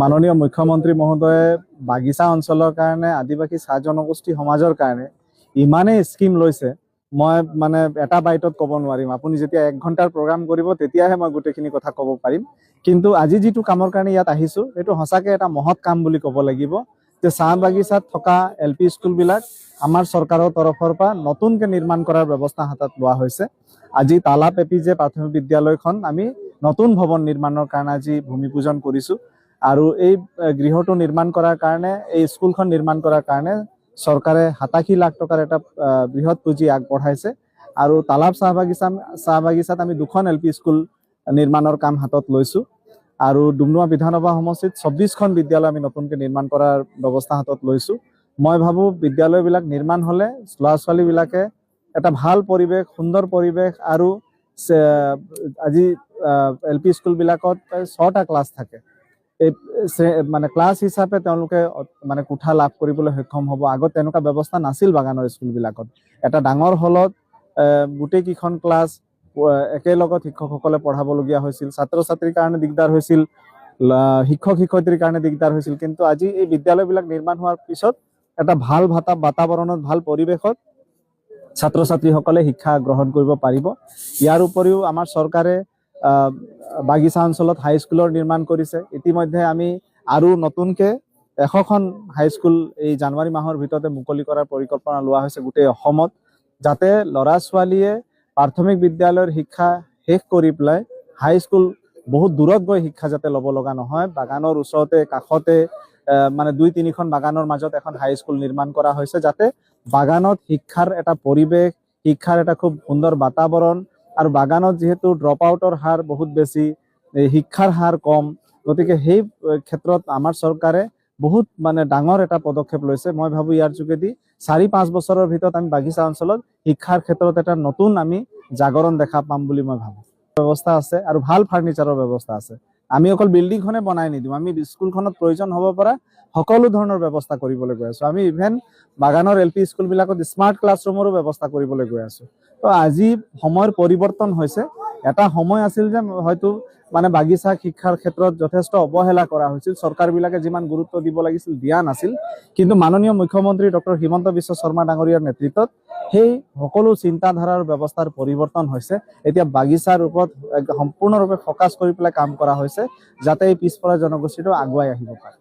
মাননীয় মুখ্যমন্ত্ৰী মহোদয়ে বাগিচা অঞ্চলৰ কাৰণে আদিবাসী চাহ জনগোষ্ঠী সমাজৰ কাৰণে ইমানেই স্কিম লৈছে মই মানে এটা বাইটত ক'ব নোৱাৰিম। আপুনি যেতিয়া 1 ঘণ্টাৰ প্ৰগ্ৰাম কৰিব তেতিয়াহে মই গোটেইখিনি কথা ক'ব পাৰিম। কিন্তু আজি যিটো কামৰ কাৰণে ইয়াত আহিছো এইটো সঁচাকৈ এটা মহৎ কাম বুলি ক'ব লাগিব যে চাহ বাগিচাত থকা LP স্কুলবিলাক আমাৰ চৰকাৰৰ তৰফৰ পৰা নতুনকৈ নিৰ্মাণ কৰাৰ ব্যৱস্থা হাতত লোৱা হৈছে। আজি তালাপ এপিজে প্ৰাথমিক বিদ্যালয়খন আমি নতুন ভৱন নিৰ্মাণৰ কাৰণে আজি ভূমি পূজন কৰিছোঁ। আৰু এই গৃহটো নিৰ্মাণ কৰাৰ কাৰণে এই স্কুলখন নিৰ্মাণ কৰাৰ কাৰণে চৰকাৰে 87 লাখ টকাৰ এটা বৃহৎ পুঁজি আগবঢ়াইছে। আৰু তালাপ চাহ বাগিচাত আমি 2খন LP স্কুল নিৰ্মাণৰ কাম হাতত লৈছোঁ। আৰু ডুমডুমা বিধানসভা সমষ্টিত 24খন বিদ্যালয় আমি নতুনকৈ নিৰ্মাণ কৰাৰ ব্যৱস্থা হাতত লৈছোঁ। মই ভাবোঁ বিদ্যালয়বিলাক নিৰ্মাণ হ'লে ল'ৰা ছোৱালীবিলাকে এটা ভাল পৰিৱেশ, সুন্দৰ পৰিৱেশ আৰু আজি LP স্কুলবিলাকত 6টা ক্লাছ থাকে। এই মানে ক্লাছ হিচাপে তেওঁলোকে মানে কোঠা লাভ কৰিবলৈ সক্ষম হ'ব। আগত তেনেকুৱা ব্যৱস্থা নাছিল বাগানৰ স্কুলবিলাকত। এটা ডাঙৰ হলত গোটেইকেইখন ক্লাছ একেলগত শিক্ষকসকলে পঢ়াবলগীয়া হৈছিল। ছাত্ৰ ছাত্ৰীৰ কাৰণে দিগদাৰ হৈছিল, শিক্ষক শিক্ষয়িত্ৰীৰ কাৰণে দিগদাৰ হৈছিল। কিন্তু আজি এই বিদ্যালয়বিলাক নিৰ্মাণ হোৱাৰ পিছত এটা ভাল বাতাবৰণত, ভাল পৰিৱেশত ছাত্ৰ ছাত্ৰীসকলে শিক্ষা গ্ৰহণ কৰিব পাৰিব। ইয়াৰ উপৰিও আমাৰ চৰকাৰে বাগিচা অঞ্চলত হাইস্কুলৰ নিৰ্মাণ কৰিছে। ইতিমধ্যে আমি আৰু নতুনকৈ 100খন হাইস্কুল এই জানুৱাৰী মাহৰ ভিতৰতে মুকলি কৰাৰ পৰিকল্পনা লোৱা হৈছে গোটেই অসমত, যাতে ল'ৰা ছোৱালীয়ে প্ৰাথমিক বিদ্যালয়ৰ শিক্ষা শেষ কৰি পেলাই হাইস্কুল বহুত দূৰত গৈ শিক্ষা যাতে ল'ব লগা নহয়। বাগানৰ ওচৰতে কাষতে মানে 2-3খন বাগানৰ মাজত এখন হাইস্কুল নিৰ্মাণ কৰা হৈছে, যাতে বাগানত শিক্ষাৰ এটা পৰিৱেশ, শিক্ষাৰ এটা খুব সুন্দৰ বাতাবৰণ, আৰু বাগানত যিহেতু ড্ৰপ আউটৰ হাৰ বহুত বেছি, শিক্ষাৰ হাৰ কম, গতিকে সেই ক্ষেত্ৰত আমাৰ চৰকাৰে বহুত মানে ডাঙৰ এটা পদক্ষেপ লৈছে। মই ভাবোঁ ইয়াৰ যোগেদি 4-5 বছৰৰ ভিতৰত আমি বাগিচা অঞ্চলত শিক্ষাৰ ক্ষেত্ৰত এটা নতুন আমি জাগৰণ দেখা পাম বুলি মই ভাবোঁ। ব্যৱস্থা আছে আৰু ভাল ফাৰ্নিচাৰৰ ব্যৱস্থা আছে। আমি অকল বিল্ডিংখনে বনাই নিদিওঁ, আমি স্কুলখনত প্ৰয়োজন হ'ব পৰা সকলো ধৰণৰ ব্যৱস্থা কৰিবলৈ গৈ আছোঁ। আমি ইভেন বাগানৰ LP স্কুলবিলাকত স্মাৰ্ট ক্লাছৰুমৰো ব্যৱস্থা কৰিবলৈ গৈ আছোঁ। তো আজি সময়ৰ পৰিৱৰ্তন হৈছে। এটা সময় আছিল যে হয়তো মানে বাগিচা শিক্ষাৰ ক্ষেত্ৰত যথেষ্ট অৱহেলা কৰা হৈছিল, চৰকাৰবিলাকে যিমান গুৰুত্ব দিব লাগিছিল দিয়া নাছিল। কিন্তু মাননীয় মুখ্যমন্ত্ৰী ডক্টৰ হিমন্ত বিশ্ব শৰ্মা ডাঙৰীয়াৰ নেতৃত্বত সেই সকলো চিন্তাধাৰাৰ ব্যৱস্থাৰ পৰিৱৰ্তন হৈছে। এতিয়া বাগিচাৰ ওপৰত সম্পূৰ্ণৰূপে ফ'কাছ কৰি পেলাই কাম কৰা হৈছে, যাতে এই পিছপৰা জনগোষ্ঠীটো আগুৱাই আহিব পাৰে।